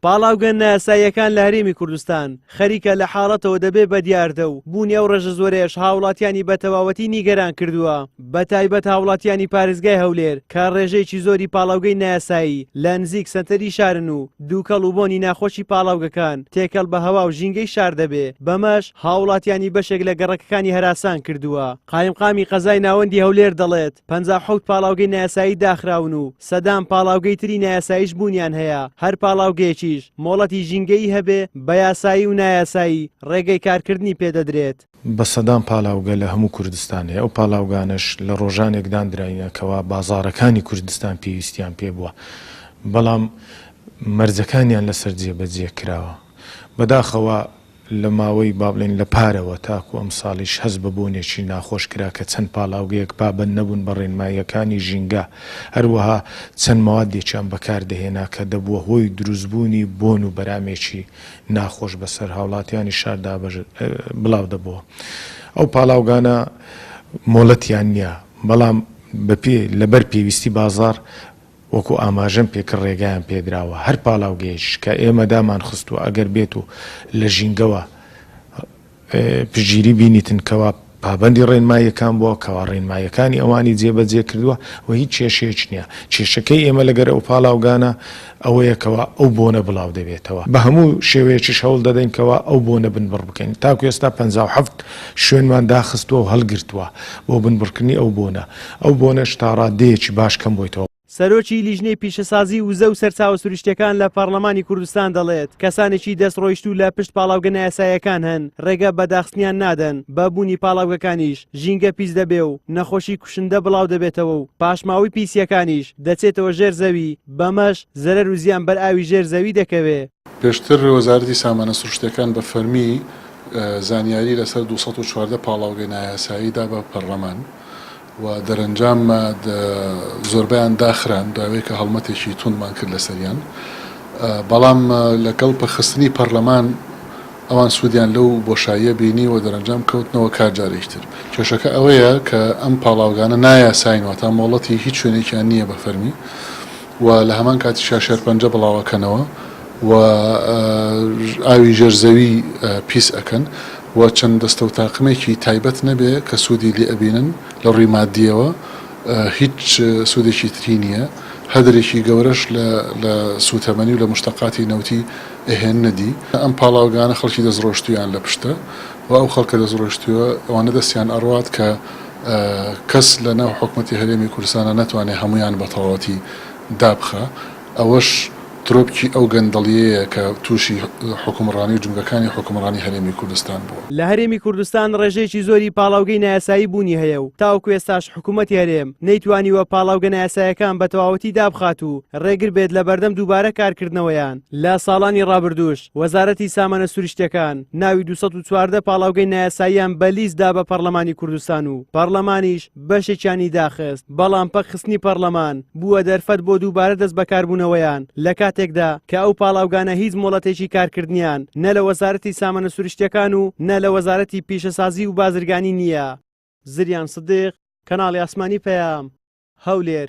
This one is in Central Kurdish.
پاڵاوگەن نایاساییەکان لە هەرێمی کوردستان خەریکە لە حاڵەتەوە دەبێ بە دیاردە و بوونی ئەو ڕێژە زۆرێش هاوڵاتیانی بە تەواوەتی نیگەران کردووە بە تایبەت هاوڵاتیانی پارێزگای هەولێر کە ڕێژەیەکی زۆری پاڵاوگەی نایاسایی لە نزیک سەنتەری شارن و دووکەڵ و بۆنی ناخۆشی پاڵاوگەکان تێکەڵ بە هەوا و ژینگەی شار دەبێ بەمەش هاوڵاتیانی بەشێک لە گەڕەکەکانی هەراسان کردووە. قایمقامی قەزای ناوەندی هەولێر دەڵێت 57 پاڵاوگەی نایاسایی داخراون و سەدان پاڵاوگەی تری نایاساییش بوونیان هەیە. هەر پاڵاوگەیەکی مۆڵەتی ژینگەی هەبێ بە یاسایی و نایاسایی ڕێگەی کارکردنی پێدەدرێت. بە سەدان پاڵاوگە لە هەموو کوردستانێ ئەو پاڵاوگانش لە ڕۆژانێکدان درایینەکەەوە بازاڕەکانی کوردستان پێویستیان پێ بووە بەڵام مەرجەکانیان لەسەر جێبەجێ کراوە بەداخەوە لە ماوەی بابلێن لە پارەوە تاکو ئەم ساڵیش هەز بە بۆنێکی ناخۆش کرا کە چەند پاڵاوگەیەک پابەند نەبوون بە ڕێنماییەکانی ژینگە هەروەها چەند موادێکیان بەکاردەهێنا کە دەبووە هۆی دروستبوونی بۆن و بەرامێکی ناخۆش بەسەر هاوڵاتیانی شاردا بڵاو دەبووە. ئەو پاڵاوگانە مۆڵەتیان نییە بەڵام لەبەر پێویستی بازار وەکو ئاماژەم پێکرد ڕێگایان پێدراوە هەر پاڵاوگەیش کە ئێمە دامان خستووە ئەگەر بێت و لە ژینگەوە پژگیری بینیتن کەوا پابەندی ڕێنماییەکان بووە کەوا ڕێنماییەکانی ئەوانی جێبەجێ کردووە و هیچ کێشەیەک نییە. کێشەکەی ئێمە لەگەر ئەو پاڵاوگانە ئەوەیەکەوە ئەو بۆنە بڵاو دەبێتەوە بە هەموو شێوەیەکیش هەوڵ دەدەینکەوە ئەو بۆنە بنبڕ بکەین تاکو ئێستا 57 شوێنمان داخستووە و هەڵگرتووە بۆ بنبڕکردنی ئەو بۆنەش تا ڕادەیەکی باش کەم بۆیتەوە. سەرۆکی لیژنەی پیشەسازی وزە و سەرچاوە سروشتیەکان لە پەرلەمانی کوردستان دەڵێت کەسانێکی دەستڕۆیشتوو لە پشت پاڵاوگە نایاساییەکان هەن ڕێگە بەداخستنیان نادەن بە بوونی پاڵاوگەکانیش ژینگە پیس دەبێ و نەخۆشی کوشندە بڵاو دەبێتەوە و پاشماوی پیسیەکانیش دەچێتەوە ژێر زەوی بەمەش زەرەر و زیان بەر ئاوی ژێر زەوی دەکەوێت. پێشتر وەزارەتی سامانە سروشتیەکان بە فەرمی زانیاری لەسەر 214 پاڵاوگەی نایاساییدا بە پەرلەمان و دەرەنجام زۆربیان داخران داوای کە هەڵمەتێکی توندمان کرد لەسەریان بەڵام لەگەڵ پەخستنی پەرلەمان ئەوان سوودیان لەو بۆشاییە بینی و دەرەنجام کەوتنەوە کارجارێکتر. کێشەکە ئەوەیە کە ئەم پاڵاوگانە نایاساینەوە تا مۆڵەتی هیچ شوێنێکیان نییە بە فەرمی و لە هەمان کاتیشا شێرپەنجە بڵاوەکەنەوە و ئاوی ژێرزەوی پیس ئەکەن و چەند دەستە و تاقمێکی تایبەت نەبێ کە سوودی لێ ئەبینن لە ڕووی مادیەوە هیچ سوودێکی تری نییە هەدرێکی گەورەش لە سوتەمەنی و لە مشتەقاتی نەوتی ئەهێن نەدی. ئەم پاڵاوگانە خەڵکی دەستڕۆشتویان لە پشتە و ئەو خەڵکە دەستڕۆشتووە ئەوانە دەستیان ئەڕوات کە کەس لە ناو حکومەتی هەرێمی کوردستانە نەتوانێت هەمویان بە تەواوەتی دابخە. ئەوەش ترۆپکی ئەو گەندەڵیەیە کە تووشی حکومڕانی و جمگەکانی حکومڕانی هەرێمی کوردستان بووە. لە هەرێمی کوردستان ڕێژەیەکی زۆری پاڵاوگەی نایاسایی بوونی هەیە و تاوەکو ئێستاش حکوومەتی هەرێم نەیتوانیوە پاڵاوگە نایاساییەکان بە تەواوەتی دابخات و ڕێگر بێت لە بەردەم دووبارە کارکردنەوەیان. لە ساڵانی ڕابردووش وەزارەتی سامانە سروشتیەکان ناوی 214 پاڵاوگەی نایاساییان بە لیستدا بە پەرلەمانی کوردستان و پەرلەمانیش بەشێکیانی داخست بەڵام پەخستنی پەرلەمان بووە دەرفەت بۆ دووبارە دەست بەکاربوونەوەیان لە کاتێکدا کە ئەو پاڵاوگانە هیچ مۆڵەتێکی کارکردنیان نە لە وەزارەتی سامانە سروشتیەکان و نە لە وەزارەتی پیشەسازی و بازرگانی نییە. زریان سدیق، کەناڵی ئاسمانی پەیام، هەولێر.